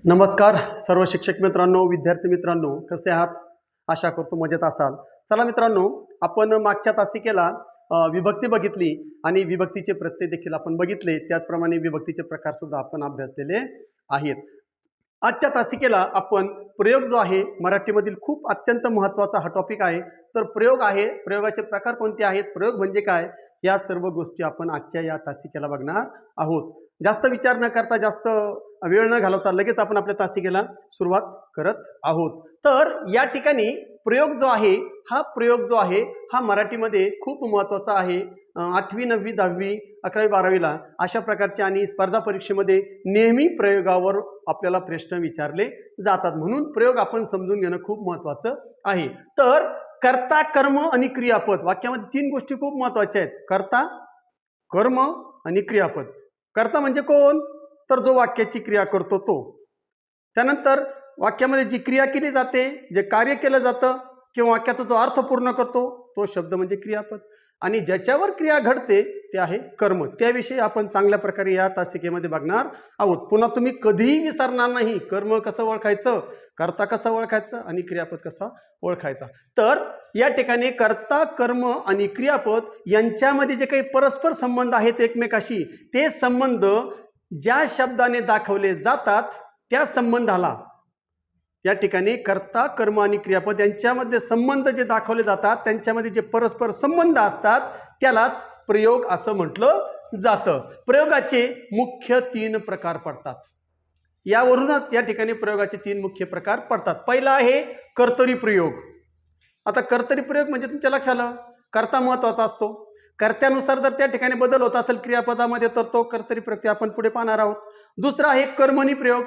नमस्कार सर्व शिक्षक मित्रांनो, विद्यार्थी मित्रांनो, कसे आहात? आशा करतो मजेत असाल। चला मित्रांनो, आपण मागच्या तासिकेला विभक्ती बघितली आणि विभक्तीचे प्रत्यय देखील आपण बघितले, त्याचप्रमाणे विभक्तीचे प्रकार सुद्धा आपण अभ्यासलेले आहेत। आजच्या तासिकेला आपण प्रयोग जो आहे मराठीमधील खूप अत्यंत महत्त्वाचा हा टॉपिक आहे। तर प्रयोग आहे, प्रयोगाचे प्रकार कोणते आहेत, प्रयोग म्हणजे काय, या सर्व गोष्टी आपण आजच्या या तासिकेला बघणार आहोत। जास्त विचार न करता, जास्त वेळ न घालवता लगेच आपण आपल्या तासिकेला सुरुवात करत आहोत। तर या ठिकाणी प्रयोग जो आहे, हा प्रयोग जो आहे हा मराठीमध्ये खूप महत्त्वाचा आहे। 8वी 9वी 10वी 11वी 12वीला अशा प्रकारच्या आणि स्पर्धा परीक्षेमध्ये नेहमी प्रयोगावर आपल्याला प्रश्न विचारले जातात, म्हणून प्रयोग आपण समजून घेणं खूप महत्त्वाचं आहे। तर कर्ता, कर्म आणि क्रियापद, वाक्यामध्ये तीन गोष्टी खूप महत्त्वाच्या आहेत, कर्ता, कर्म आणि क्रियापद। कर्ता म्हणजे कोण, तर जो वाक्याची क्रिया करतो तो। त्यानंतर वाक्यामध्ये जी क्रिया केली जाते, जे कार्य केलं जातं किंवा वाक्याचा जो अर्थ पूर्ण करतो तो शब्द म्हणजे क्रियापद, आणि ज्याच्यावर क्रिया घडते ते आहे कर्म। त्याविषयी आपण चांगल्या प्रकारे या तासिकेमध्ये बघणार आहोत। पुन्हा तुम्ही कधीही विसरणार नाही, कर्म कसं ओळखायचं, कर्ता कसं ओळखायचं आणि क्रियापद कसा ओळखायचा। तर या ठिकाणी कर्ता, कर्म आणि क्रियापद यांच्यामध्ये जे काही परस्पर संबंध आहेत एकमेकाशी, ते संबंध ज्या शब्दाने दाखवले जातात त्या संबंधाला या ठिकाणी कर्ता, कर्म आणि क्रियापद यांच्यामध्ये संबंध जे दाखवले जातात, त्यांच्यामध्ये जे परस्पर संबंध असतात त्यालाच प्रयोग असं म्हटलं जातं। प्रयोगाचे मुख्य 3 प्रकार पडतात, यावरूनच या ठिकाणी प्रयोगाचे 3 मुख्य प्रकार पडतात। पहिला आहे कर्तरी प्रयोग। आता कर्तरी प्रयोग म्हणजे तुमच्या लक्षात आलं, कर्ता महत्त्वाचा असतो, कर्त्यानुसार जर त्या ठिकाणी बदल होत असेल क्रियापदामध्ये तर तो कर्तरी प्रयोग आपण पुढे पाहणार आहोत। दुसरा आहे कर्मणी प्रयोग,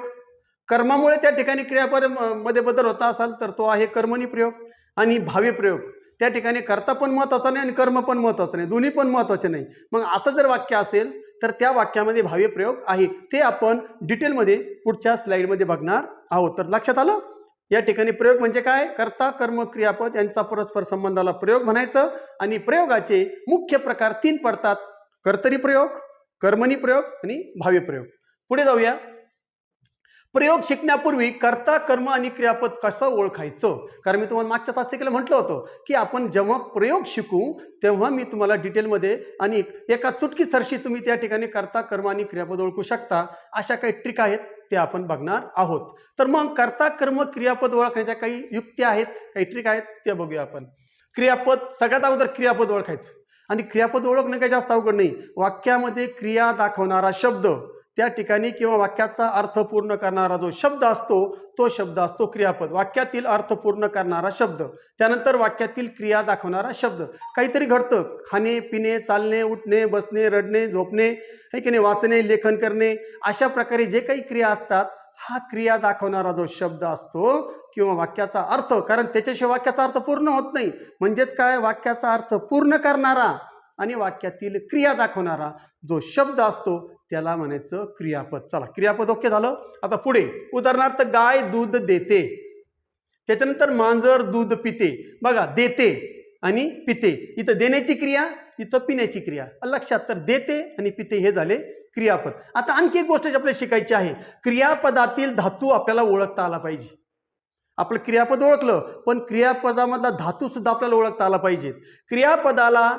कर्मामुळे त्या ठिकाणी क्रियापद मध्ये बदल होता असेल तर तो आहे कर्मणी प्रयोग। आणि भावी प्रयोग, त्या ठिकाणी कर्ता पण महत्त्वाचा नाही आणि कर्म पण महत्त्वाचं नाही, दोन्ही पण महत्त्वाचे नाही, मग असं जर वाक्य असेल तर त्या वाक्यामध्ये भावी प्रयोग आहे, ते आपण डिटेलमध्ये पुढच्या स्लाइडमध्ये बघणार आहोत। तर लक्षात आलं, या ठिकाणी प्रयोग म्हणजे काय, कर्ता, कर्म, क्रियापद यांचा परस्पर संबंधाला प्रयोग म्हणायचं। आणि प्रयोगाचे मुख्य प्रकार 3 पडतात, कर्तरी प्रयोग, कर्मणी प्रयोग आणि भावी प्रयोग। पुढे जाऊया। प्रयोग शिकण्यापूर्वी कर्ता, कर्म आणि क्रियापद कसं ओळखायचं, कारण मी तुम्हाला मागच्या तासिकेला म्हटलं होतं की आपण जेव्हा प्रयोग शिकू तेव्हा मी तुम्हाला डिटेलमध्ये आणि एका चुटकीसरशी तुम्ही त्या ठिकाणी कर्ता, कर्म आणि क्रियापद ओळखू शकता, अशा काही ट्रिक आहेत ते आपण बघणार आहोत। तर मग कर्ता, कर्म, क्रियापद ओळखण्याच्या काही युक्त्या आहेत, काही ट्रिक आहेत, ते बघूया आपण। क्रियापद, सगळ्यात अगोदर क्रियापद ओळखायचं, आणि क्रियापद ओळखणं काही जास्त अवघड नाही। वाक्यामध्ये क्रिया दाखवणारा शब्द, त्या ठिकाणी किंवा वाक्याचा अर्थ पूर्ण करणारा जो शब्द असतो तो शब्द असतो क्रियापद। वाक्यातील अर्थ पूर्ण करणारा शब्द, त्यानंतर वाक्यातील क्रिया दाखवणारा शब्द। काहीतरी घडतं, खाणे, पिणे, चालणे, उठणे, बसणे, रडणे, झोपणे, हे की नाही, वाचणे, लेखन करणे, अशा प्रकारे जे काही क्रिया असतात, हा क्रिया दाखवणारा जो शब्द असतो किंवा वाक्याचा अर्थ, कारण त्याच्याशिवाय वाक्याचा अर्थ पूर्ण होत नाही, म्हणजेच काय, वाक्याचा अर्थ पूर्ण करणारा आणि वाक्यातील क्रिया दाखवणारा जो शब्द असतो त्याला म्हणायचं क्रियापद। चला, क्रियापद ओके झालं। आता पुढे, उदाहरणार्थ गाय दूध देते, त्याच्यानंतर मांजर दूध पिते। बघा, देते आणि पिते, इथं देण्याची क्रिया, इथं पिण्याची क्रिया, लक्षात। तर देते आणि पिते हे झाले क्रियापद। आता आणखी एक गोष्ट आपल्याला शिकायची आहे, क्रियापदातील धातू आपल्याला ओळखता आला पाहिजे। आपलं क्रियापद ओळखलं, पण क्रियापदामधला धातू सुद्धा आपल्याला ओळखता आला पाहिजे। क्रियापदाला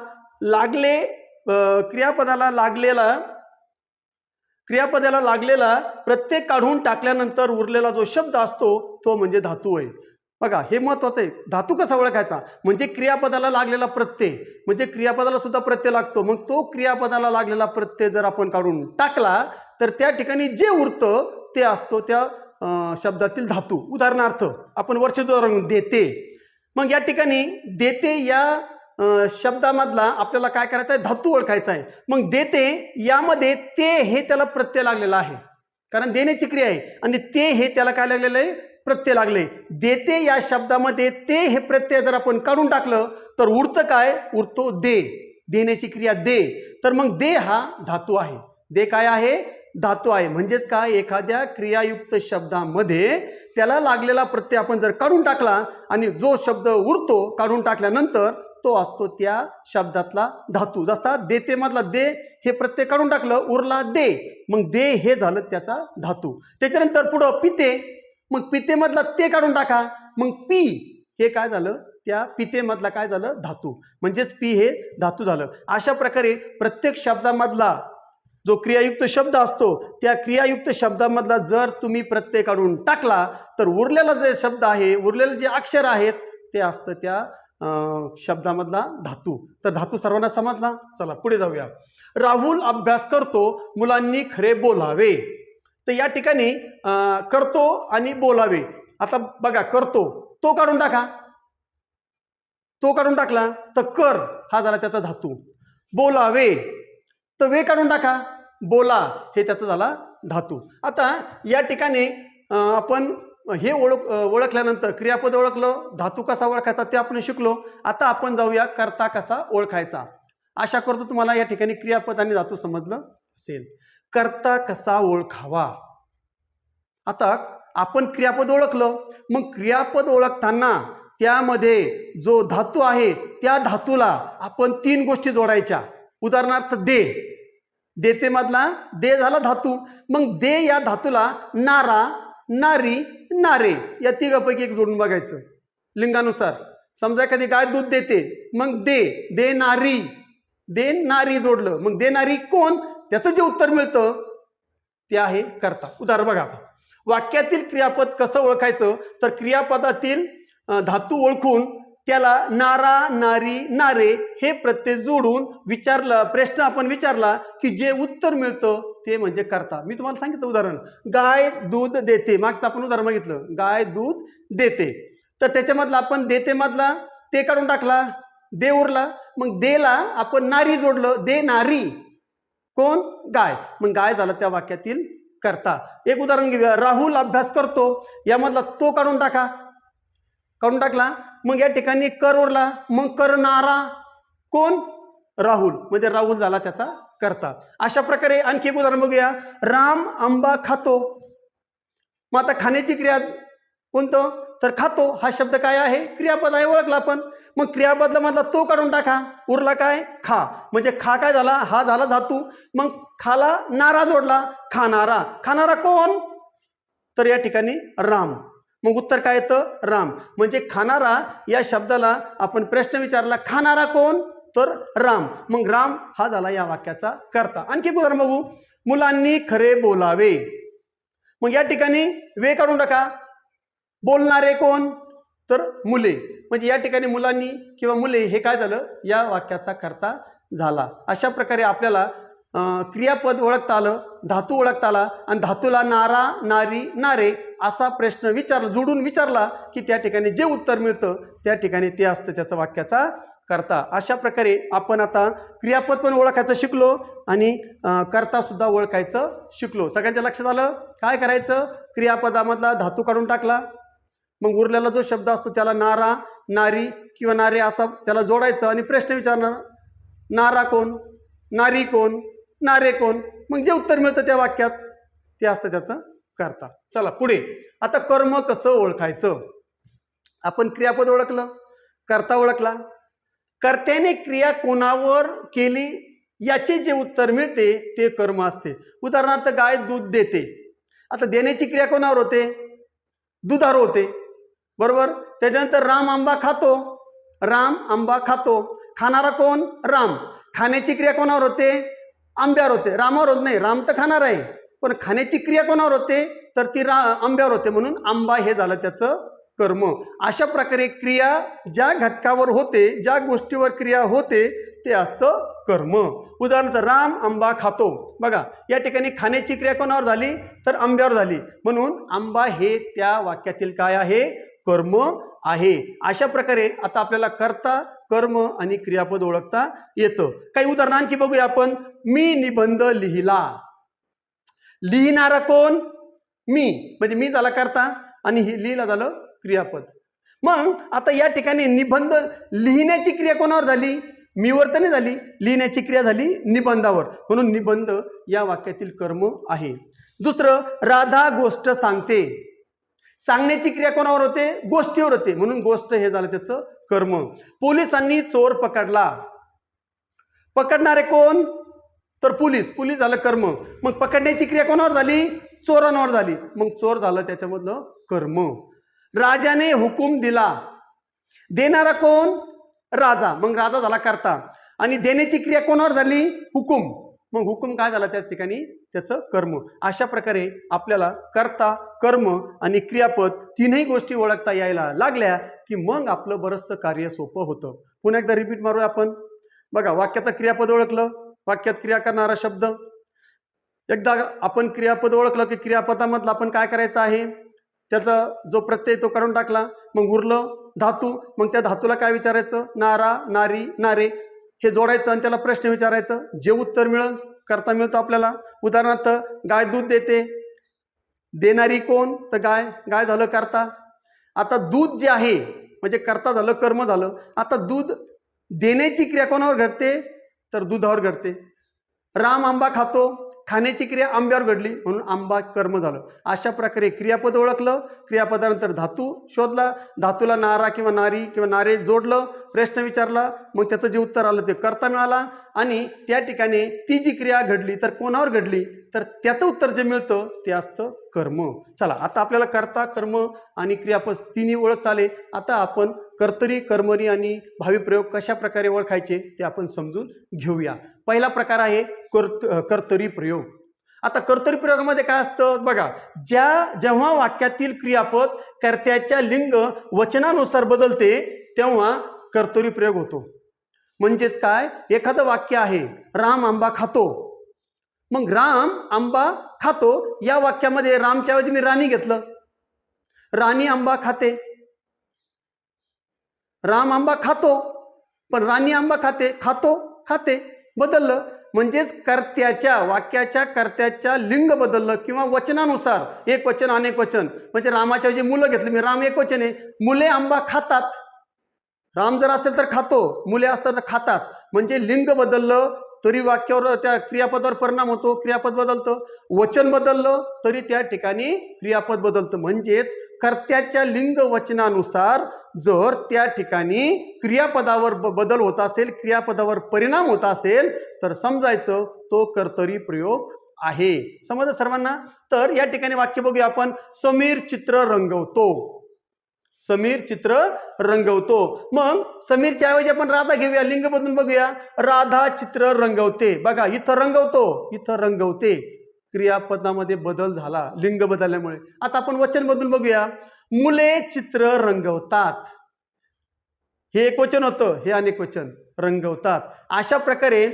लागलेला प्रत्यय काढून टाकल्यानंतर उरलेला जो शब्द असतो तो म्हणजे धातू आहे। बघा, हे महत्वाचं आहे, धातू कसा ओळखायचा, म्हणजे क्रियापदाला लागलेला प्रत्यय, म्हणजे क्रियापदाला सुद्धा प्रत्यय लागतो, मग तो क्रियापदाला लागलेला प्रत्यय जर आपण काढून टाकला तर त्या ठिकाणी जे उरतं ते असतो त्या शब्दातील धातू। उदाहरणार्थ आपण वरचे उदाहरण, देते, मग या ठिकाणी देते या शब्दामधला आपल्याला काय करायचं आहे, धातू ओळखायचा आहे। मग देते यामध्ये ते हे त्याला प्रत्यय लागलेला आहे, कारण देण्याची क्रिया आहे, आणि ते हे त्याला काय लागलेलं आहे, प्रत्यय लागले। देते या शब्दामध्ये ते हे प्रत्यय जर आपण काढून टाकलं तर उरतं काय, उरतो दे, देण्याची क्रिया दे। तर मग दे हा धातू आहे, दे काय आहे, धातू आहे। म्हणजेच काय, एखाद्या क्रियायुक्त शब्दामध्ये त्याला लागलेला प्रत्यय आपण जर काढून टाकला आणि जो शब्द उरतो काढून टाकल्यानंतर तो असतो त्या शब्दातला धातू. जसा देते मधला दे हे प्रत्यय काढून टाकलं, उरला दे, मग दे हे झालं त्याचा धातू. त्याच्यानंतर पुढं पिते, मग पिते मधला ते काढून टाका, मग पी हे काय झालं, त्या पिते मधला काय झालं, धातू. म्हणजेच पी हे धातू झालं. अशा प्रकारे प्रत्येक शब्दामधला जो क्रियायुक्त शब्द असतो त्या क्रियायुक्त शब्दामधला जर तुम्ही प्रत्यय काढून टाकला तर उरलेला जे शब्द आहे, उरलेले जे अक्षर आहेत ते असतं त्या शब्दामधला धातू. तर धातू सर्वांना समजला. चला पुढे जाऊया. राहुल अभ्यास करतो, मुलांनी खरे बोलावे. तर या ठिकाणी करतो आणि बोलावे. आता बघा, करतो तो काढून टाका, तो काढून टाकला तर कर हा झाला त्याचा धातू. बोलावे तर वे काढून टाका, बोला हे त्याचा झाला धातू. आता या ठिकाणी आपण हे ओळखल्यानंतर क्रियापद ओळखलं, धातू कसा ओळखायचा ते आपण शिकलो. आता आपण जाऊया कर्ता कसा ओळखायचा. आशा करतो तुम्हाला या ठिकाणी क्रियापद आणि धातू समजलं असेल. कर्ता कसा ओळखावा. आता आपण क्रियापद ओळखलं, मग क्रियापद ओळखताना त्यामध्ये जो धातू आहे त्या धातूला आपण 3 गोष्टी जोडायच्या. उदाहरणार्थ दे, देते मधला दे झाला धातू, मग दे या धातूला नारा, नारी, नारे या तिघापैकी एक जोडून बघायचं लिंगानुसार. समजा एखादी गाय दूध देते, मग दे, दे नारी, दे नारी जोडलं, मग दे नारी कोण, त्याचं जे उत्तर मिळतं ते आहे कर्ता. उदाहरण बघा. वाक्यातील क्रियापद कसं ओळखायचं, तर क्रियापदातील धातू ओळखून त्याला नारा, नारी, नारे हे प्रत्यय जोडून विचारलं, प्रश्न आपण विचारला की जे उत्तर मिळतं ते म्हणजे कर्ता. मी तुम्हाला सांगितलं उदाहरण, गाय दूध देते. मागचं आपण उदाहरण बघितलं, गाय दूध देते. तर त्याच्यामधला आपण देते मधला ते काढून टाकला, दे उरला, मग देला आपण नारी जोडलं, दे नारी कोण, गाय, मग गाय झालं त्या वाक्यातील कर्ता. एक उदाहरण घेऊया. राहुल अभ्यास करतो, यामधला तो काढून टाका, काढून टाकला, मग या ठिकाणी कर उरला, मग करणारा कोण, राहुल, म्हणजे राहुल झाला त्याचा कर्ता. अशा प्रकारे आणखी एक उदाहरण बघूया. राम आंबा खातो. मग आता खाण्याची क्रिया कोणतं, तर खातो हा शब्द काय आहे, क्रियापद आहे, ओळखला आपण. मग क्रियापदामधला तो काढून टाका, उरला काय, खा, म्हणजे खा काय झाला, हा झाला धातू. मग खाला नारा जोडला, खाणारा, खाणारा कोण, तर या ठिकाणी राम, मग उत्तर काय येतं, राम. म्हणजे खाणारा या शब्दाला आपण प्रश्न विचारला, खाणारा कोण, तर राम, मग राम हा झाला या वाक्याचा कर्ता. आणखी उदाहरण बघू. मुलांनी खरे बोलावे. मग या ठिकाणी वे काढून टाका, बोलणारे कोण, तर मुले, म्हणजे या ठिकाणी मुलांनी किंवा मुले हे काय झालं, या वाक्याचा कर्ता झाला. अशा प्रकारे आपल्याला क्रियापद ओळखता आलं, धातू ओळखता आला, आणि धातूला नारा, नारी, नारे असा प्रश्न विचारला, जोडून विचारला की त्या ठिकाणी जे उत्तर मिळतं त्या ठिकाणी ते असतं त्याचा वाक्याचा कर्ता. अशा प्रकारे आपण आता क्रियापद पण ओळखायचं शिकलो आणि कर्ता सुद्धा ओळखायचं शिकलो. सगळ्यांच्या लक्षात आलं. काय करायचं, क्रियापदामधला धातू काढून टाकला, मग उरलेला जो शब्द असतो त्याला नारा, नारी किंवा नारे असा त्याला जोडायचं आणि प्रश्न विचारणार, नारा कोण, नारी कोण, नारे कोण, मग जे उत्तर मिळतं त्या वाक्यात ते असतं त्याचं कर्ता. चला पुढे. आता कर्म कसं ओळखायचं. आपण क्रियापद ओळखलं, कर्ता ओळखला, कर्त्याने क्रिया कोणावर केली याचे जे उत्तर मिळते ते कर्म असते. उदाहरणार्थ गाय दूध देते. आता देण्याची क्रिया कोणावर होते, दुधावर होते, बरोबर. त्याच्यानंतर राम आंबा खातो, राम आंबा खातो, खाणारा कोण, राम, खाण्याची क्रिया कोणावर होते, आंब्यावर होते, रामावर होत नाही, राम तर खाणार आहे, पण खाण्याची क्रिया कोणावर होते, तर ती आंब्यावर होते, म्हणून आंबा हे झालं त्याचं कर्म. अशा प्रकारे क्रिया ज्या घटकावर होते, ज्या गोष्टीवर क्रिया होते ते असतं कर्म. उदाहरणार्थ राम आंबा खातो. बघा या ठिकाणी खाण्याची क्रिया कोणावर झाली, तर आंब्यावर झाली, म्हणून आंबा हे त्या वाक्यातील काय आहे, कर्म आहे. अशा प्रकारे आता आपल्याला कर्ता, कर्म आणि क्रियापद ओळखता येतं. काही उदाहरण आणखी बघूया आपण. मी निबंध लिहिला. लिहिणारा कोण, मी, म्हणजे मी झाला कर्ता आणि लिहिला झालं क्रियापद. मग आता या ठिकाणी निबंध लिहिण्याची क्रिया कोणावर झाली, मीवर तर नाही झाली, लिहिण्याची क्रिया झाली निबंधावर, म्हणून निबंध या वाक्यातील कर्म आहे. दुसरं, राधा गोष्ट सांगते. सांगण्याची क्रिया कोणावर होते? गोष्टीवर होते, म्हणून गोष्ट हे झालं त्याचं कर्म. पोलिसांनी चोर पकडला. पकडणारे कोण? तर पोलीस. पोलीस झालं कर्म. मग पकडण्याची क्रिया कोणावर झाली? चोरांवर झाली. मग चोर झालं त्याच्यामधलं कर्म. राजाने हुकूम दिला. देणारा कोण? राजा. मग राजा झाला कर्ता. आणि देण्याची क्रिया कोणावर झाली? हुकूम. मग हुकूम काय झाला त्या ठिकाणी? त्याचं कर्म. अशा प्रकारे आपल्याला कर्ता, कर्म आणि क्रियापद तीनही गोष्टी ओळखता यायला लागल्या की मग आपलं बरंचसं कार्य सोपं होतं. पुन्हा एकदा रिपीट मारूया आपण. बघा, वाक्याचं क्रियापद ओळखलं, वाक्यात क्रिया करणारा शब्द. एकदा आपण क्रियापद ओळखलं की क्रियापदामधलं आपण काय करायचं आहे? त्याचा जो प्रत्यय तो काढून टाकला. मग उरलं धातू. मग त्या धातूला काय विचारायचं? नारा, नारी, नारे हे जोडायचं आणि त्याला प्रश्न विचारायचं. जे उत्तर मिळेल करता मिळतो आपल्याला. उदाहरणार्थ, गाय दूध देते. देणारी कोण? तर गाय. गाय झालं करता. आता दूध जे आहे म्हणजे कर्ता झालं, कर्म झालं. आता दूध देण्याची क्रिया कोणावर घडते? तर दुधावर घडते. राम आंबा खातो. खाण्याची क्रिया आंब्यावर घडली म्हणून आंबा कर्म झालं. अशा प्रकारे क्रियापद ओळखलं. क्रियापदानंतर धातू शोधला. धातूला नारा किंवा नारी किंवा नारे जोडलं. प्रश्न विचारला. मग त्याचं जे उत्तर आलं ते कर्ता मिळाला. आणि त्या ठिकाणी ती जी क्रिया घडली तर कोणावर घडली? तर त्याचं उत्तर जे मिळतं ते असतं कर्म. चला, आता आपल्याला कर्ता, कर्म आणि क्रियापद तिन्ही ओळखता आले. आता आपण कर्तरी, कर्मणी आणि भावी प्रयोग कशा प्रकारे ओळखायचे ते आपण समजून घेऊया. पहिला प्रकार आहे कर्तरी प्रयोग. आता कर्तरी प्रयोगामध्ये काय असतं? बघा, जेव्हा वाक्यातील क्रियापद कर्त्याच्या लिंग वचनानुसार बदलते तेव्हा कर्तरी प्रयोग होतो. म्हणजेच काय? एखादं वाक्य आहे, राम आंबा खातो. मग राम आंबा खातो या वाक्यामध्ये रामच्या ऐवजी मी राणी घेतलं. राणी आंबा खाते. राम आंबा खातो पण राणी आंबा खाते. खातो, खाते बदललं. म्हणजेच कर्त्याच्या वाक्याच्या कर्त्याच्या लिंग बदललं किंवा वचनानुसार एक वचन अनेक वचन. म्हणजे रामाच्या ऐवजी मुलं घेतलं मी. राम एक वचन आहे. मुले आंबा खातात. राम जर असेल तर खातो, मुले असतात तर खातात. म्हणजे लिंग बदललं तरी वाक्यावर त्या क्रियापदावर परिणाम होतो. क्रियापद बदलतं. वचन बदललं तरी त्या ठिकाणी क्रियापद बदलतं. म्हणजेच कर्त्याच्या लिंग वचनानुसार जर त्या ठिकाणी क्रियापदावर बदल होत असेल, क्रियापदावर परिणाम होत असेल तर समजायचं तो कर्तरी प्रयोग आहे. समजलं सर्वांना? तर या ठिकाणी वाक्य बघूया आपण. समीर चित्र रंगवतो. समीर चित्र रंगवतो. मग समीरच्या ऐवजी आपण राधा घेऊया. लिंग बदलून बघूया. राधा चित्र रंगवते. बघा, इथं रंगवतो, इथं रंगवते. क्रियापदामध्ये बदल झाला लिंग बदलल्यामुळे. आता आपण वचन बदलून बघूया. मुले चित्र रंगवतात. हे एक वचन होतं, हे अनेक वचन. रंगवतात. अशा प्रकारे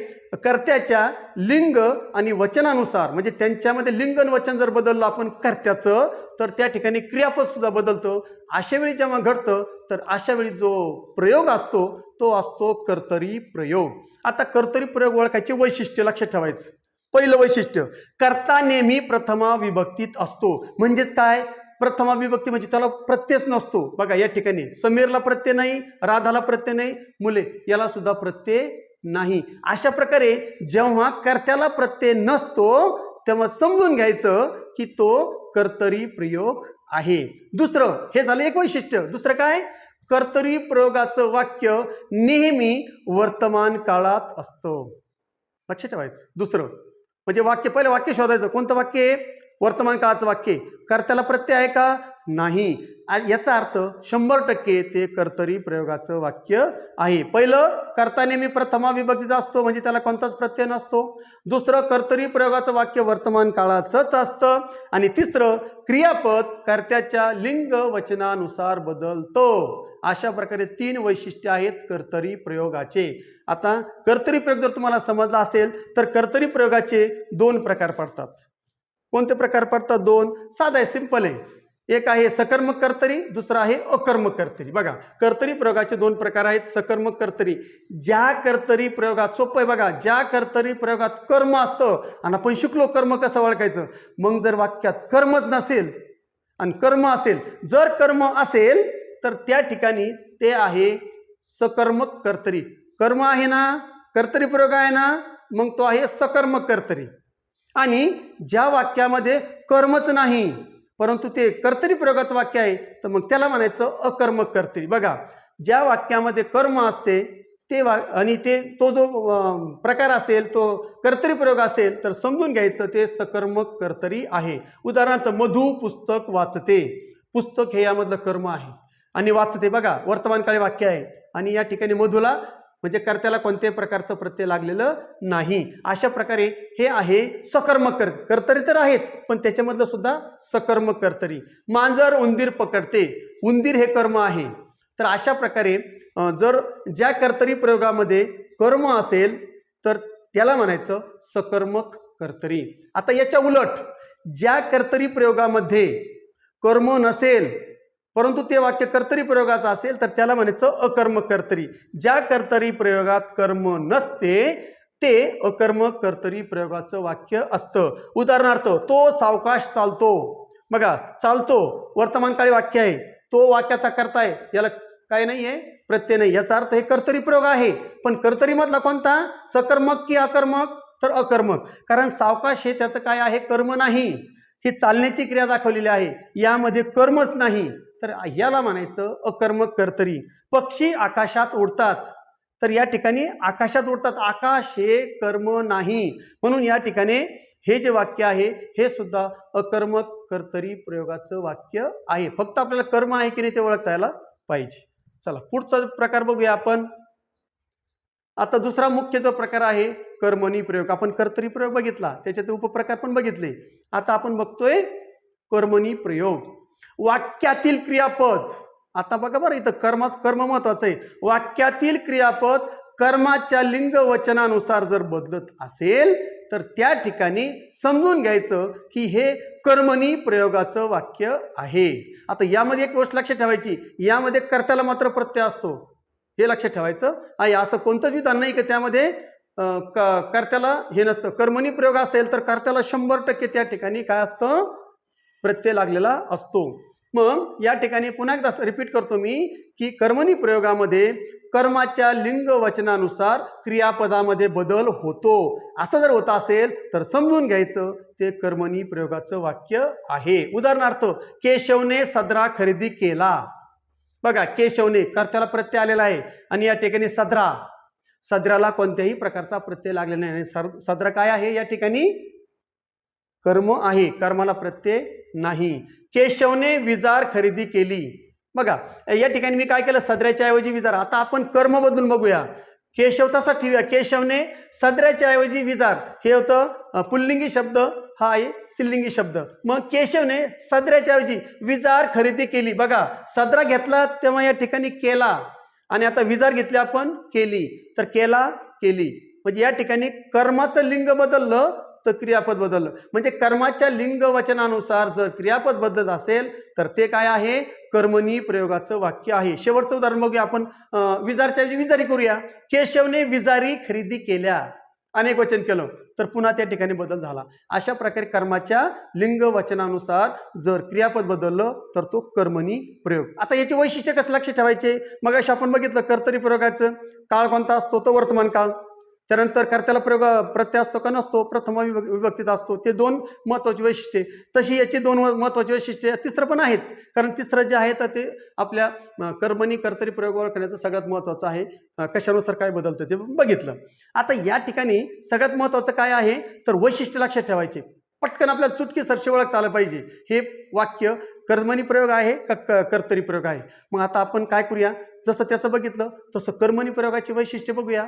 कर्त्याच्या लिंग आणि वचनानुसार म्हणजे त्यांच्यामध्ये लिंग आणि वचन जर बदललं आपण कर्त्याचं तर त्या ठिकाणी क्रियापद सुद्धा बदलतं. अशा वेळी जेव्हा घडतं तर अशा वेळी जो प्रयोग असतो तो असतो कर्तरी प्रयोग. आता कर्तरी प्रयोग ओळखायचे वैशिष्ट्य लक्षात ठेवायचं. पहिलं वैशिष्ट्य, कर्ता नेहमी प्रथमा विभक्तीत असतो. म्हणजेच काय? प्रथमा विभक्ती म्हणजे त्याला प्रत्ययच नसतो. बघा, या ठिकाणी समीरला प्रत्यय नाही, राधाला प्रत्यय नाही, मुले याला सुद्धा प्रत्यय नाही. अशा प्रकारे जेव्हा कर्त्याला प्रत्यय नसतो तेव्हा समजून घ्यायचं की तो कर्तरी प्रयोग आहे. दुसरं, हे झालं एक वैशिष्ट्य. दुसरं काय? कर्तरी प्रयोगाचं वाक्य नेहमी वर्तमान काळात असतं. लक्षात ठेवायचं. दुसरं म्हणजे वाक्य, पहिलं वाक्य शोधायचं. कोणतं वाक्य आहे? वर्तमान काळाचं वाक्य. कर्त्याला प्रत्यय आहे का? नाही. याचा अर्थ 100% ते कर्तरी प्रयोगाचं वाक्य आहे. पहिलं, कर्ता नेहमी प्रथमा विभक्तीचा असतो म्हणजे त्याला कोणताच प्रत्यय नसतो. दुसरं, कर्तरी प्रयोगाचं वाक्य वर्तमान काळाचंच असतं. आणि तिसरं, क्रियापद कर्त्याच्या लिंग वचनानुसार बदलतो. अशा प्रकारे 3 वैशिष्ट्य आहेत कर्तरी प्रयोगाचे. आता कर्तरी प्रयोग जर तुम्हाला समजला असेल तर कर्तरी प्रयोगाचे 2 प्रकार पडतात. कोणते प्रकार पडतात? 2. साधा आहे, सिंपल आहे. एक आहे सकर्मक कर्तरी, दुसरा आहे अकर्मक कर्तरी. बघा, कर्तरी प्रयोगाचे 2 प्रकार आहेत. सकर्मक कर्तरी, ज्या कर्तरी प्रयोगात सोपं आहे. बघा, ज्या कर्तरी प्रयोगात कर्म असतं आणि आपण शिकलो कर्म कसं ओळखायचं. मग जर वाक्यात कर्मच नसेल आणि कर्म असेल, जर कर्म असेल तर त्या ठिकाणी ते आहे सकर्मक कर्तरी. कर्म आहे ना, कर्तरी प्रयोग आहे ना, मग तो आहे सकर्मक कर्तरी. आणि ज्या वाक्यामध्ये कर्मच नाही परंतु ते कर्तरी प्रयोगाचं वाक्य आहे तर मग त्याला म्हणायचं अकर्मक कर्तरी. बघा, ज्या वाक्यामध्ये कर्म असते ते आणि तो जो प्रकार असेल तो कर्तरी प्रयोग असेल तर समजून घ्यायचं ते सकर्मक कर्तरी आहे. उदाहरणार्थ, मधु पुस्तक वाचते. पुस्तक हे यामधलं कर्म आहे आणि वाचते बघा वर्तमानकाळी वाक्य आहे आणि या ठिकाणी मधुला म्हणजे कर्त्याला कोणत्याही प्रकारचं प्रत्यय लागलेलं नाही. अशा प्रकारे हे आहे सकर्मक कर्तरी तर आहेच पण त्याच्यामधलं सुद्धा सकर्मक कर्तरी. मांजर उंदीर पकडते. उंदीर हे कर्म आहे. तर अशा प्रकारे जर ज्या कर्तरी प्रयोगामध्ये कर्म असेल तर त्याला म्हणायचं सकर्मक कर्तरी. आता याच्या उलट ज्या कर्तरी प्रयोगामध्ये कर्म नसेल परंतु ते वाक्य कर्तरी प्रयोगाचं असेल तर त्याला म्हणायचं अकर्मक कर्तरी. ज्या कर्तरी प्रयोगात कर्म नसते ते अकर्मक कर्तरी प्रयोगाचं वाक्य असतं. उदाहरणार्थ, तो सावकाश चालतो. बघा, चालतो वर्तमानकाळी वाक्य आहे. तो वाक्याचा कर्ता आहे, याला काय नाही आहे, प्रत्यय नाही. याचा अर्थ हे कर्तरी प्रयोग आहे. पण कर्तरी मधला कोणता, सकर्मक की अकर्मक? तर अकर्मक. कारण सावकाश हे त्याचं काय आहे, कर्म नाही. ही चालण्याची क्रिया दाखवलेली आहे, यामध्ये कर्मच नाही. तर याला म्हणायचं अकर्मक कर्तरी. पक्षी आकाशात उडतात. तर या ठिकाणी आकाशात उडतात, आकाश हे कर्म नाही. म्हणून या ठिकाणी हे जे वाक्य आहे हे सुद्धा अकर्मक कर्तरी प्रयोगाचं वाक्य आहे. फक्त आपल्याला कर्म आहे की नाही ते ओळखता यायला पाहिजे. चला पुढचा प्रकार बघूया आपण. आता दुसरा मुख्य जो प्रकार आहे कर्मणी प्रयोग. आपण कर्तरी प्रयोग बघितला, त्याच्यात उपप्रकार पण बघितले. आता आपण बघतोय कर्मणी प्रयोग. वाक्यातील क्रियापद. आता बघा बरं, इथं कर्म महत्वाचं आहे. वाक्यातील क्रियापद कर्माच्या लिंग वचनानुसार जर बदलत असेल तर त्या ठिकाणी समजून घ्यायचं की हे कर्मणी प्रयोगाचं वाक्य आहे. आता यामध्ये एक गोष्ट लक्षात ठेवायची, यामध्ये कर्त्याला मात्र प्रत्यय असतो, हे लक्षात ठेवायचं आहे. असं कोणतंच विधान नाही की त्यामध्ये कर्त्याला हे नसतं. कर्मणी प्रयोग असेल तर कर्त्याला 100% त्या ठिकाणी काय असतं, प्रत्यय लागलेला असतो. मग या ठिकाणी पुन्हा एकदा रिपीट करतो मी की कर्मणी प्रयोगामध्ये कर्माच्या लिंग वचनानुसार क्रियापदामध्ये बदल होतो. असं जर होत असेल तर समजून घ्यायचं ते कर्मणी प्रयोगाचं वाक्य आहे. उदाहरणार्थ, केशवने सदरा खरेदी केला. बघा, केशवने कर्त्याला प्रत्यय आलेला आहे आणि या ठिकाणी सदराला कोणत्याही प्रकारचा प्रत्यय लागलेला नाही. सदरा काय आहे, या ठिकाणी कर्म आहे, कर्माला प्रत्यय नाही. केशवने विजार खरेदी केली. बघा, या ठिकाणी मी काय केलं, सदऱ्याच्या ऐवजी विजार. आता आपण कर्म बदलून बघूया. केशव तसा ठेवूया, केशवने सदऱ्याच्या ऐवजी विजार. हे होतं पुल्लिंगी शब्द, हा आहे स्त्रीलिंगी शब्द. मग केशवने सदऱ्याच्या ऐवजी विजार खरेदी केली. बघा, सदरा घेतला तेव्हा या ठिकाणी केला आणि आता विजार घेतली आपण केली, तर केला केली. म्हणजे या ठिकाणी कर्माचं लिंग बदललं तर क्रियापद बदललं. म्हणजे कर्माच्या लिंग वचनानुसार जर क्रियापद बदलत असेल तर ते काय आहे, कर्मणी प्रयोगाचं वाक्य आहे. शेवटचं उदाहरण बघूया आपण. विजारच्या ऐवजी विजारी करूया. केशवने विजारी खरेदी केल्या, अनेक वचन केलं तर पुन्हा त्या ठिकाणी बदल झाला. अशा प्रकारे कर्माच्या लिंग वचनानुसार जर क्रियापद बदललं तर तो कर्मणी प्रयोग. आता याचे वैशिष्ट्य कसं लक्षात ठेवायचे, मग अशा आपण बघितलं कर्तरी प्रयोगाचं काळ कोणता असतो, तो वर्तमान काळ. त्यानंतर कर्त्याला प्रयोग प्रत्यय असतो का नसतो, प्रथम विभक्तीत असतो. ते दोन महत्वाची वैशिष्ट्ये. तशी याची दोन महत्वाची वैशिष्ट्ये. तिसरं पण आहेच, कारण तिसरं जे आहे तर ते आपल्या कर्मणी कर्तरी प्रयोग ओळखण्याचं सगळ्यात महत्वाचं आहे. कशानुसार काय बदलतं ते बघितलं. आता या ठिकाणी सगळ्यात महत्वाचं काय आहे तर वैशिष्ट्य लक्षात ठेवायचे. पटकन आपल्याला चुटकीसरशी ओळखता आलं पाहिजे हे वाक्य कर्मणी प्रयोग आहे का कर्तरी प्रयोग आहे. मग आता आपण काय करूया, जसं त्याचं बघितलं तसं कर्मणी प्रयोगाची वैशिष्ट्य बघूया.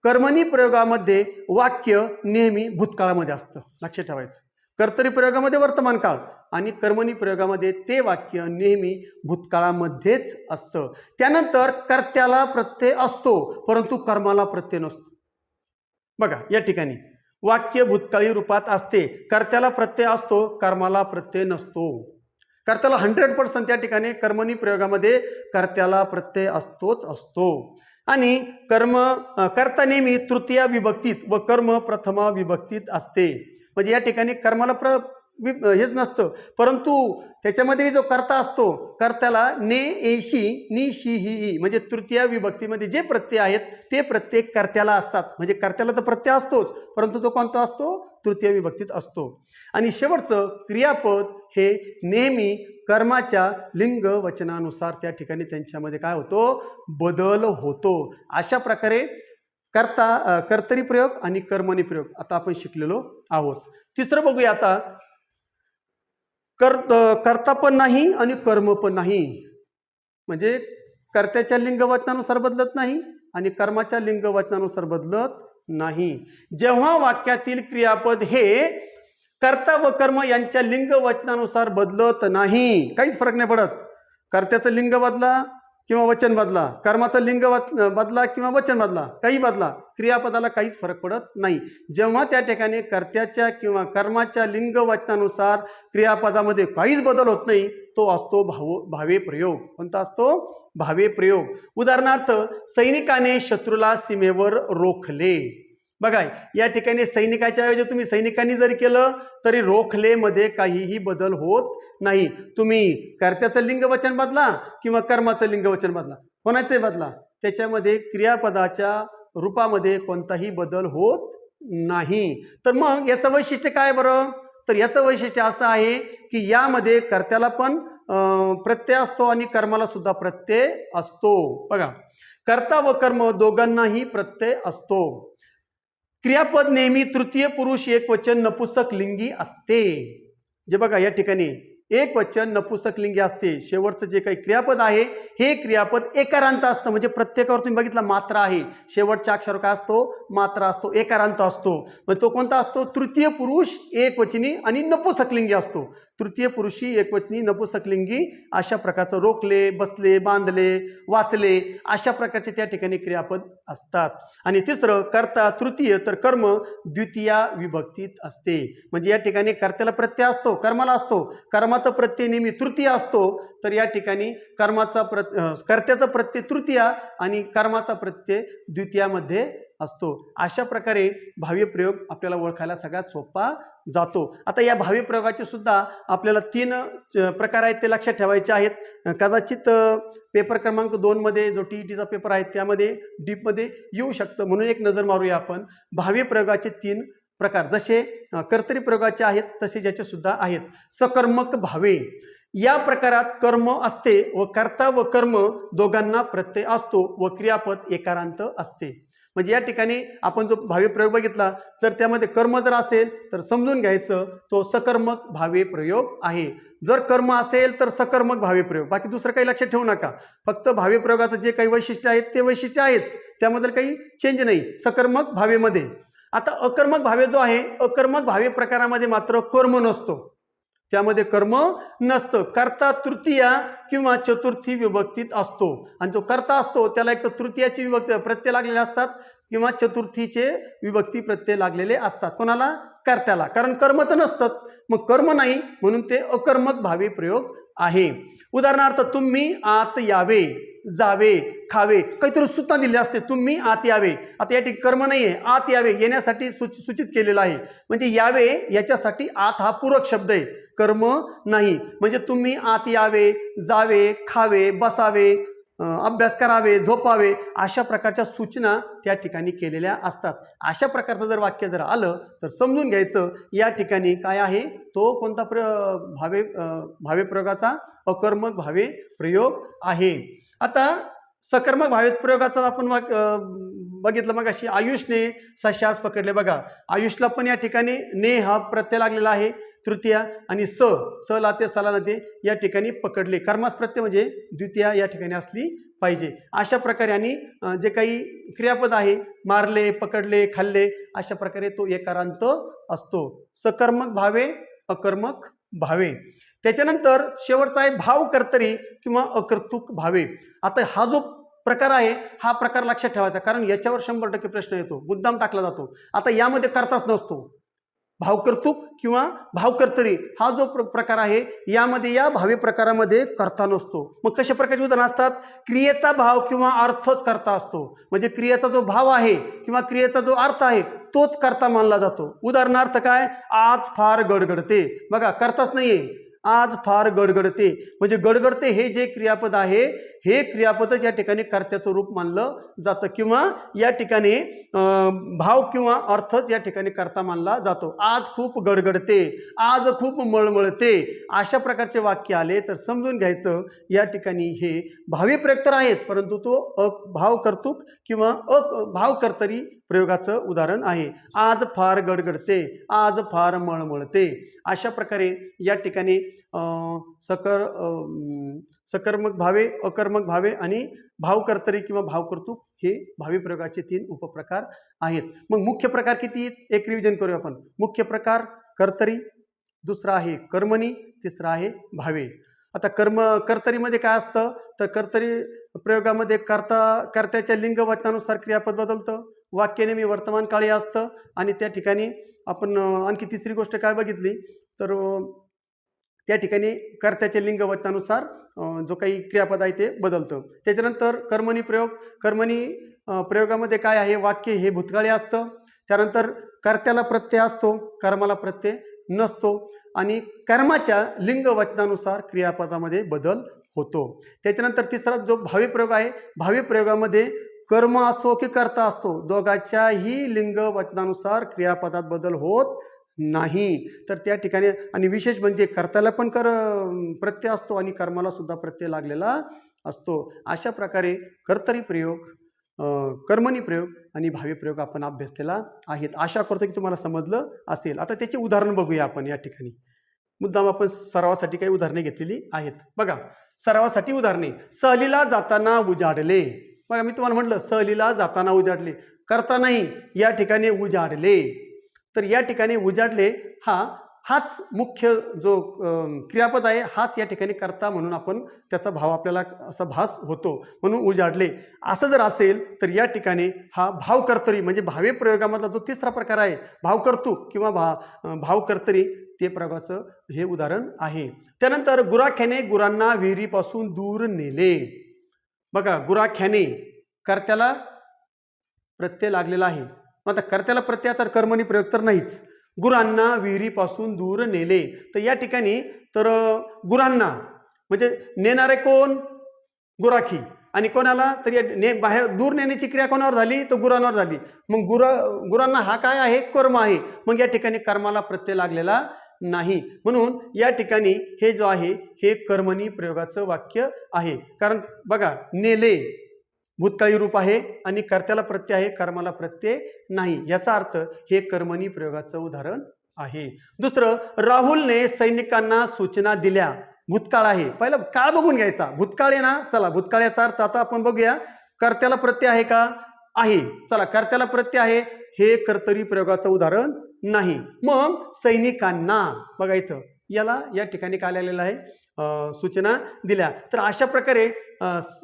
कर्मणी प्रयोगामध्ये वाक्य नेहमी भूतकाळामध्ये असतं, लक्षात ठेवायचं. कर्तरी प्रयोगामध्ये वर्तमान काळ आणि कर्मणी प्रयोगामध्ये ते वाक्य नेहमी भूतकाळामध्येच असतं. त्यानंतर कर्त्याला प्रत्यय असतो परंतु कर्माला प्रत्यय नसतो. बघा, या ठिकाणी वाक्य भूतकाळी रूपात असते, कर्त्याला प्रत्यय असतो, कर्माला प्रत्यय नसतो. कर्त्याला 100% त्या ठिकाणी कर्मणी प्रयोगामध्ये कर्त्याला प्रत्यय असतोच असतो. आणि कर्ता नेहमी तृतीया विभक्तीत व कर्म प्रथमा विभक्तीत असते. म्हणजे या ठिकाणी कर्माला हेच नसतं, परंतु त्याच्यामध्ये जो कर्ता असतो कर्त्याला ने एशी नि शी ही म्हणजे तृतीया विभक्तीमध्ये जे प्रत्यय आहेत ते प्रत्यय कर्त्याला असतात. म्हणजे कर्त्याला तर प्रत्यय असतोच परंतु तो कोणता असतो, तृतीय विभक्तीत असतो. आणि शेवटचं क्रियापद हे नेहमी कर्माच्या लिंग वचनानुसार त्या ठिकाणी त्यांच्यामध्ये काय होतो, बदल होतो. अशा प्रकारे कर्तरी प्रयोग आणि कर्मणी प्रयोग आता आपण शिकलेलो आहोत. तिसरं बघूया आता, कर्ता पण नाही आणि कर्म पण नाही. म्हणजे कर्त्याच्या लिंग वचनानुसार बदलत नाही आणि कर्माच्या लिंग वचनानुसार बदलत नाही. जेव्हा वाक्यातील क्रियापद हे कर्ता व कर्म यांच्या लिंग वचनानुसार बदलत नाही, काहीच फरक नाही पडत, कर्त्याचं लिंग बदला किंवा वचन बदला, कर्माचं लिंग बदला किंवा वचन बदला, काही बदला, क्रियापदाला काहीच फरक पडत नाही. जेव्हा त्या ठिकाणी कर्त्याच्या किंवा कर्माच्या लिंग वचनानुसार क्रियापदामध्ये काहीच बदल होत नाही, तो असतो भावे प्रयोग. कोणता असतो? भावे प्रयोग. उदाहरणार्थ, सैनिकाने शत्रूला सीमेवर रोखले. बघा, या ठिकाणी सैनिकाच्या ऐवजी तुम्ही सैनिकांनी जरी केलं तरी रोखले मध्ये काहीही बदल होत नाही. तुम्ही कर्त्याचं लिंग वचन बदला किंवा कर्माचं लिंग वचन बदला, कोणाचे बदला, त्याच्यामध्ये क्रियापदाच्या रूपामध्ये कोणताही बदल होत नाही. तर मग याचं वैशिष्ट्य काय बरं? तर याचं वैशिष्ट्य असं आहे की यामध्ये कर्त्याला पण प्रत्यय असतो आणि कर्माला सुद्धा प्रत्यय असतो. बघा, कर्ता व कर्म दोघांनाही प्रत्यय असतो. क्रियापद नेहमी तृतीय पुरुष एकवचन नपुंसक लिंगी असते. जे बघा या ठिकाणी एकवचन नपुंसक लिंगी असते. शेवटचं जे काही क्रियापद आहे हे क्रियापद एकारांत असतं. म्हणजे प्रत्येकावर तुम्ही बघितला मात्रा आहे, शेवटच्या अक्षर काय असतो? मात्रा असतो, एकारांत असतो. मग तो कोणता असतो? तृतीय पुरुष एकवचनी आणि नपुंसकलिंगी असतो. तृतीय पुरुषी एकवचनी नपुंसकलिंगी अशा प्रकारचं रोखले, बसले, बांधले, वाचले अशा प्रकारचे त्या ठिकाणी क्रियापद असतात. आणि तिसरं कर्ता तृतीय तर कर्म द्वितीय विभक्तीत असते. म्हणजे या ठिकाणी कर्त्याला प्रत्यय असतो, कर्माला असतो, कर्माचा प्रत्यय नेहमी तृतीय असतो. तर या ठिकाणी कर्त्याचा प्रत्यय तृतीय आणि कर्माचा प्रत्यय द्वितीयामध्ये असतो. अशा प्रकारे भावी प्रयोग आपल्याला ओळखायला सगळ्यात सोपा जातो. आता या भावी प्रयोगाचे सुद्धा आपल्याला 3 प्रकार आहेत, ते लक्षात ठेवायचे आहेत. कदाचित पेपर क्रमांक 2 मध्ये जो टीईटीचा पेपर आहे त्यामध्ये डीपमध्ये येऊ शकतं, म्हणून एक नजर मारूया आपण. भावी प्रयोगाचे 3 प्रकार जसे कर्तरी प्रयोगाचे आहेत तसे ज्याचे सुद्धा आहेत. सकर्मक भावे, या प्रकारात कर्म असते व कर्ता व कर्म दोघांना प्रत्यय असतो व क्रियापद एकारांत असते. म्हणजे या ठिकाणी आपण जो भावी प्रयोग बघितला, जर त्यामध्ये कर्म जर असेल तर समजून घ्यायचं तो सकर्मक भावे प्रयोग आहे. जर कर्म असेल तर सकर्मक भावे प्रयोग, बाकी दुसरं काही लक्षात ठेवू नका. फक्त भावी प्रयोगाचं जे काही वैशिष्ट्य आहेत ते वैशिष्ट्य आहेच, त्यामध्ये काही चेंज नाही सकर्मक भावेमध्ये. आता अकर्मक भावे जो आहे, अकर्मक भावे प्रकारामध्ये मात्र कर्म नसतो, त्यामध्ये कर्म नसतं. कर्ता तृतीय किंवा चतुर्थी विभक्तीत असतो आणि जो कर्ता असतो त्याला एक तर तृतीयाची विभक्ती प्रत्यय लागलेले असतात किंवा चतुर्थीचे विभक्ती प्रत्यय लागलेले असतात. कोणाला? कर्त्याला, कारण कर्म तर नसतंच, मग कर्म नाही म्हणून ते अकर्मक भावी प्रयोग आहे. उदाहरणार्थ, तुम्ही आत यावे, जावे, खावे, काहीतरी सूचना दिली असते, तुम्ही आत यावे. आता या ठिकाणी कर्म नाहीये, आत यावे येण्यासाठी सूचित केलेलं आहे. म्हणजे यावे याच्यासाठी आत हा पूरक शब्द आहे, कर्म नाही. म्हणजे तुम्ही आत यावे, जावे, खावे, बसावे, अभ्यास करावे, झोपावे अशा प्रकारच्या सूचना त्या ठिकाणी केलेल्या असतात. अशा प्रकारचं जर वाक्य जर आलं तर समजून घ्यायचं या ठिकाणी काय आहे, तो कोणता भावे प्रयोगाचा अकर्मक भावे प्रयोग आहे. आता सकर्मक भावे प्रयोगाचा आपण बघितलं मग अशी आयुषने सश्यास पकडले. बघा, आयुषला पण या ठिकाणी ने हा प्रत्यय लागलेला आहे तृतीय आणि स लाते सलानते या ठिकाणी पकडले. कर्मास प्रत्यय म्हणजे द्वितीय या ठिकाणी असली पाहिजे. अशा प्रकारे आणि जे काही क्रियापद आहे, मारले, पकडले, खाल्ले, अशा प्रकारे तो एकारांत असतो. सकर्मक भावे, अकर्मक भावे. त्याच्यानंतर शेवटचा आहे भाव कर्तरी किंवा अकर्तुक भावे. आता हा जो प्रकार आहे हा प्रकार लक्षात ठेवायचा, कारण याच्यावर 100% प्रश्न येतो, मुद्दाम टाकला जातो. आता यामध्ये कर्ताच नसतो, भावकर्तुक किंवा भावकर्तरी हा जो प्रकार आहे यामध्ये या भावे प्रकारामध्ये कर्ता नसतो. मग कशा प्रकारचे उदाहरण असतात? क्रियेचा भाव किंवा अर्थच कर्ता असतो. म्हणजे क्रियेचा जो भाव आहे किंवा क्रियेचा जो अर्थ आहे तोच कर्ता मानला जातो. उदाहरणार्थ काय? आज फार गडगडते, बघा कर्ताच नाहीये, आज फार गडगडते, म्हणजे गडगडते हे जे क्रियापद आहे हे क्रियापदच या ठिकाणी कर्त्याचं रूप मानलं जातं, किंवा या ठिकाणी भाव किंवा अर्थच या ठिकाणी कर्ता मानला जातो. आज खूप गडगडते, आज खूप मळमळते, अशा प्रकारचे वाक्य आले तर समजून घ्यायचं या ठिकाणी हे भावी प्रयोग तर आहेच, परंतु तो भाव कर्तृक किंवा भाव कर्तरी प्रयोगाचं उदाहरण आहे. आज फार गडगडते, आज फार मळमळते, अशा प्रकारे या ठिकाणी सकर्मक भावे, अकर्मक भावे आणि भावकर्तरी किंवा भावकर्तृक हे भावी प्रयोगाचे 3 उपप्रकार आहेत. मग मुख्य प्रकार किती आहेत? एक रिव्हिजन करूया आपण. मुख्य प्रकार कर्तरी, दुसरा आहे कर्मणी, तिसरा आहे भावे. आता कर्तरीमध्ये काय असतं तर कर्तरी प्रयोगामध्ये कर्त्याच्या लिंग वचनानुसार क्रियापद बदलतं, वाक्य नेहमी वर्तमान काळी असतं आणि त्या ठिकाणी आपण आणखी तिसरी गोष्ट काय बघितली तर त्या ठिकाणी कर्त्याच्या लिंग वचनानुसार जो काही क्रियापद आहे ते बदलतं. त्याच्यानंतर कर्मणी प्रयोगामध्ये काय आहे, वाक्य हे भूतकाळी असतं, त्यानंतर कर्त्याला प्रत्यय असतो, कर्माला प्रत्यय नसतो आणि कर्माच्या लिंग वचनानुसार क्रियापदामध्ये बदल होतो. त्याच्यानंतर तिसरा जो भावी प्रयोग आहे, भावी प्रयोगामध्ये कर्म असो की कर्ता असतो, दोघांच्याही लिंग वचनानुसार क्रियापदात बदल होत नाही. तर त्या ठिकाणी आणि विशेष म्हणजे कर्त्याला पण प्रत्यय असतो आणि कर्माला सुद्धा प्रत्यय लागलेला असतो. अशा प्रकारे कर्तरी प्रयोग, कर्मणी प्रयोग आणि भावी प्रयोग आपण अभ्यासलेला आहेत. आशा करतो की तुम्हाला समजलं असेल. आता त्याची उदाहरण बघूया आपण. या ठिकाणी मुद्दाम आपण सरावासाठी काही उदाहरणे घेतलेली आहेत. बघा, सरावासाठी उदाहरणे. सहलीला जाताना उजाडले. बघा, मी तुम्हाला म्हटलं सहलीला जाताना उजाडले, कर्ता नाही, या ठिकाणी उजाडले. तर या ठिकाणी उजाडले हाच मुख्य जो क्रियापद आहे, हाच या ठिकाणी कर्ता म्हणून आपण त्याचा भाव आपल्याला असा भास होतो, म्हणून उजाडले असं जर असेल तर या ठिकाणी हा भावकर्तरी म्हणजे भावे प्रयोगामधला जो तिसरा प्रकार आहे भावकर्तृक किंवा भावकर्तरी, ते प्रयोगाचं हे उदाहरण आहे. त्यानंतर गुराख्याने गुरांना विहिरीपासून दूर नेले. बघा, गुराख्याने कर्त्याला प्रत्यय लागलेला आहे. आता कर्त्याला प्रत्ययाचा कर्मणी प्रयोग तर नाहीच. गुरांना विहिरीपासून दूर नेले, तर या ठिकाणी तर गुरांना म्हणजे नेणारे कोण? गुराखी. आणि कोणाला तर बाहेर दूर नेण्याची क्रिया कोणावर झाली? तर गुरांवर झाली. मग गुरांना हा काय आहे? कर्म आहे. मग या ठिकाणी कर्माला प्रत्यय लागलेला नाही, म्हणून या ठिकाणी हे जो आहे हे कर्मणी प्रयोगाचं वाक्य आहे. कारण बघा, नेले भूतकाळी रूप आहे आणि कर्त्याला प्रत्यय आहे, कर्माला प्रत्यय नाही, याचा अर्थ हे कर्मणी प्रयोगाचं उदाहरण आहे. दुसरं, राहुलने सैनिकांना सूचना दिल्या. भूतकाळ आहे, पहिला काळ बघून घ्यायचा. भूतकाळ आहे ना, चला भूतकाळ याचा अर्थ आता आपण बघूया. कर्त्याला प्रत्यय आहे का? आहे. चला, कर्त्याला प्रत्यय आहे, हे कर्तरी प्रयोगाचं उदाहरण नाही. मग सैनिकांना, बघा इथं याला या ठिकाणी काय आलेलं आहे? सूचना दिल्या. तर अशा प्रकारे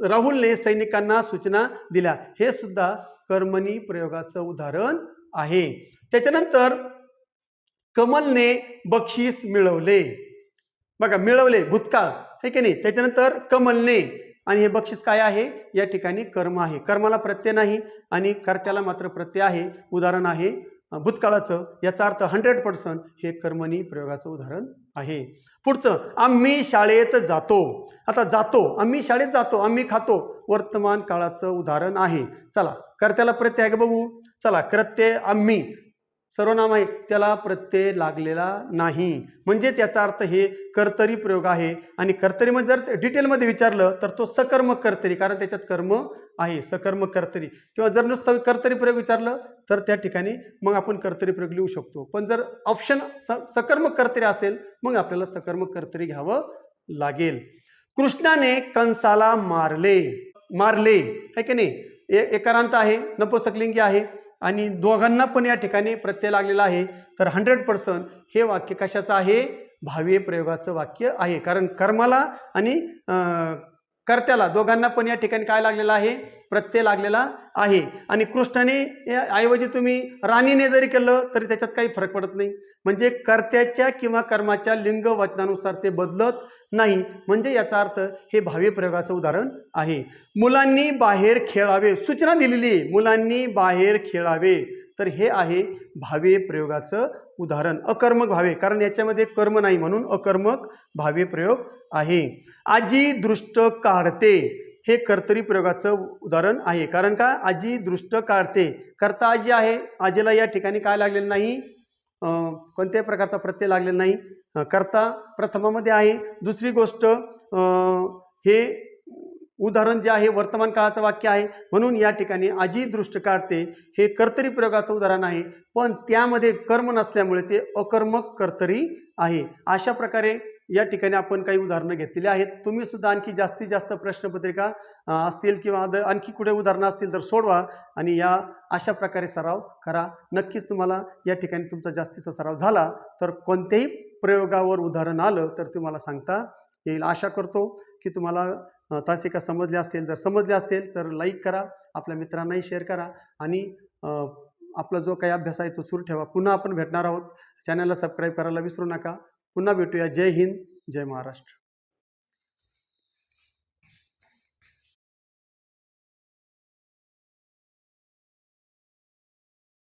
राहुलने सैनिकांना सूचना दिल्या, हे सुद्धा कर्मणी प्रयोगाचं उदाहरण आहे. त्याच्यानंतर कमलने बक्षीस मिळवले. बघा, मिळवले भूतकाळ आहे की नाही. त्याच्यानंतर कमलने, आणि हे बक्षीस काय आहे? या ठिकाणी कर्म आहे, कर्माला प्रत्यय नाही आणि कर्त्याला मात्र प्रत्यय आहे. उदाहरण आहे भूतकाळाचं, याचा अर्थ 100% हे कर्मणी प्रयोगाचं उदाहरण आहे. पुढचं, आम्ही शाळेत जातो. आता जातो, आम्ही शाळेत जातो, आम्ही खातो, वर्तमान काळाचं उदाहरण आहे. चला, कर्त्याला प्रत्यय आहे का बघू. चला, प्रत्यय आम्ही सर्वनाम आहे, त्याला प्रत्यय लागलेला नाही, म्हणजेच याचा अर्थ हे कर्तरी प्रयोग आहे. आणि कर्तरीमध्ये जर डिटेलमध्ये विचारलं तर तो सकर्मक कर्तरी, कारण त्याच्यात कर्म आहे, सकर्मक कर्तरी. किंवा जर नुसतं कर्तरी प्रयोग विचारलं तर त्या ठिकाणी मग आपण कर्तरी प्रयोग लिहू शकतो. पण जर ऑप्शन सकर्मक कर्तरी असेल मग आपल्याला सकर्मक कर्तरी घ्यावं लागेल. कृष्णाने कंसाला मारले. मारले आहे की नाही, एकारांत आहे, नपुंसकलिंगी आहे आणि दोघांना पण या ठिकाणी प्रत्यय लागलेला आहे. तर 100% हे वाक्य कशाचं आहे? भावी प्रयोगाचं वाक्य आहे. कारण कर्माला आणि कर्त्याला दोघांना पण या ठिकाणी काय लागलेला आहे? प्रत्यय लागलेला आहे. आणि कृष्णाने ऐवजी तुम्ही राणीने जरी केलं तरी त्याच्यात काही फरक पडत नाही, म्हणजे कर्त्याच्या किंवा कर्माच्या लिंग वचनानुसार ते बदलत नाही, म्हणजे याचा अर्थ हे भावी प्रयोगाचं उदाहरण आहे. मुलांनी बाहेर खेळावे, सूचना दिलेली, मुलांनी बाहेर खेळावे. तर हे आहे भावे प्रयोगाचं उदाहरण. अकर्मक भावे, कारण याच्यामध्ये कर्म नाही म्हणून अकर्मक भावे प्रयोग आहे. आजी दृष्ट काढते हे कर्तरी प्रयोगाचं उदाहरण आहे. कारण का आजी दृष्ट काढते, कर्ता आजी आहे. आजीला या ठिकाणी काय लागलेलं नाही, कोणत्याही प्रकारचा प्रत्यय लागलेला नाही. कर्ता प्रथमामध्ये आहे. दुसरी गोष्ट हे उदाहरण जे आहे वर्तमान काळाचं वाक्य आहे, म्हणून या ठिकाणी आजी दृष्ट काढते हे कर्तरी प्रयोगाचं उदाहरण आहे, पण त्यामध्ये कर्म नसल्यामुळे ते अकर्मक कर्तरी आहे. अशा प्रकारे या ठिकाणी आपण काही उदाहरणं घेतलेली आहेत. तुम्ही सुद्धा आणखी जास्तीत जास्त प्रश्नपत्रिका असतील किंवा आणखी कुठे उदाहरणं असतील तर सोडवा आणि या अशा प्रकारे सराव करा. नक्कीच तुम्हाला या ठिकाणी तुमचा जास्तीचा सराव झाला तर कोणत्याही प्रयोगावर उदाहरण आलं तर तुम्हाला सांगता येईल. आशा करतो की तुम्हाला तासिका समजले असेल. जर समजले असेल तर लाईक करा, आपल्या मित्रांनाही शेअर करा आणि आपला जो काही अभ्यास आहे तो सुरू ठेवा. पुन्हा आपण भेटणार आहोत. चॅनलला सबस्क्राईब करायला विसरू नका. पुन्हा भेटूया. जय हिंद, जय महाराष्ट्र.